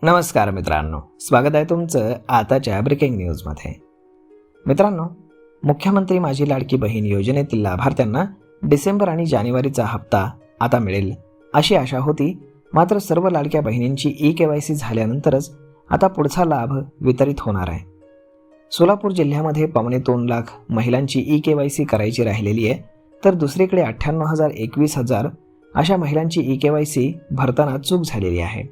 नमस्कार मित्रांनो, स्वागत आहे तुमचं आताच्या ब्रेकिंग न्यूजमध्ये। मित्रांनो, मुख्यमंत्री माझी लाडकी बहीण योजनेतील लाभार्थ्यांना डिसेंबर आणि जानेवारीचा हप्ता आता मिळेल अशी आशा होती। मात्र सर्व लाडक्या बहिणींची ई-केवायसी झाल्यानंतरच आता पुढचा लाभ वितरित होणार आहे। सोलापूर जिल्ह्यामध्ये 2.25 लाख महिलांची ई-केवायसी करायची राहिलेली आहे, तर दुसरीकडे 98,000-21,000 अशा महिलांची ई-केवायसी भरताना चूक झालेली आहे।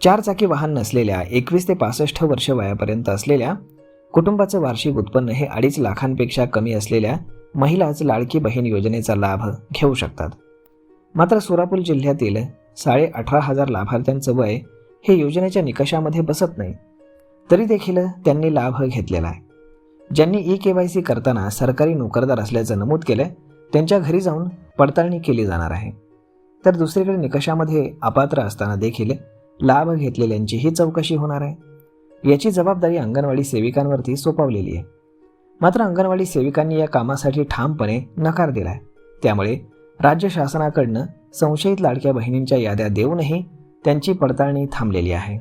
4 चाकी वाहन नसलेल्या 21 ते 65 वर्ष वयापर्यंत असलेल्या कुटुंबाचं वार्षिक उत्पन्न हे 2.5 लाखांपेक्षा कमी असलेल्या महिलाच लाडकी बहीण योजनेचा लाभ घेऊ शकतात। मात्र सोलापूर जिल्ह्यातील 18,500 लाभार्थ्यांचं वय हे योजनेच्या निकषामध्ये बसत नाही, तरी देखील त्यांनी लाभ घेतलेला आहे। ज्यांनी ई-केवायसी करताना सरकारी नोकरदार असल्याचं नमूद केलं, त्यांच्या घरी जाऊन पडताळणी केली जाणार आहे। तर दुसरीकडे निकषामध्ये अपात्र असताना देखील लाभ घेतलेल्यांची ही चौकशी होणार आहे। याची जबाबदारी अंगणवाडी सेविकांवरती सोपवलेली आहे। मात्र अंगणवाडी सेविकांनी या कामासाठी ठामपणे नकार दिलाय। त्यामुळे राज्य शासनाकडनं संशयित लाडक्या बहिणींच्या याद्या देऊनही त्यांची पडताळणी थांबलेली आहे।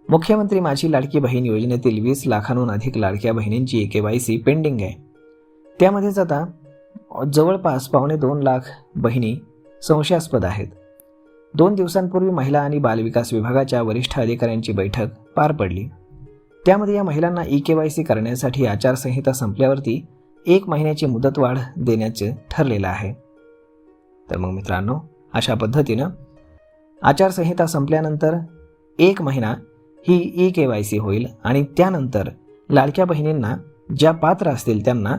मुख्यमंत्री माझी लाडकी बहीण योजनेतील 20 लाखांहून अधिक लाडक्या बहिणींची ई-केवायसी पेंडिंग आहे। त्यामध्येच आता जवळपास 2.25 लाख बहिणी संशयास्पद आहेत। 2 दिवसांपूर्वी महिला आणि बालविकास विभागाच्या वरिष्ठ अधिकाऱ्यांची बैठक पार पडली। त्यामध्ये या महिलांना ई-केवायसी करण्यासाठी आचारसंहिता संपल्यावरती 1 महिन्याची मुदतवाढ देण्याचे ठरलेलं आहे। तर मग मित्रांनो, अशा पद्धतीनं आचारसंहिता संपल्यानंतर 1 महिना ही ई-केवायसी होईल आणि त्यानंतर लाडक्या बहिणींना ज्या पात्र असतील त्यांना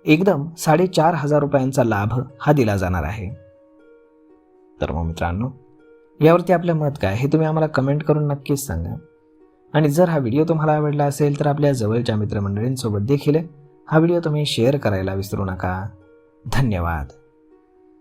एकदम 4,500 रुपयांचा लाभ हा दिला जाणार आहे। तर मग मित्रांनो, यावरती आपलं मत काय हे तुम्ही आम्हाला कमेंट करून नक्कीच सांगा। आणि जर हा व्हिडिओ तुम्हाला आवडला असेल तर आपल्या जवळच्या मित्रमंडळींसोबत देखील हा व्हिडिओ तुम्ही शेअर करायला विसरू नका। धन्यवाद।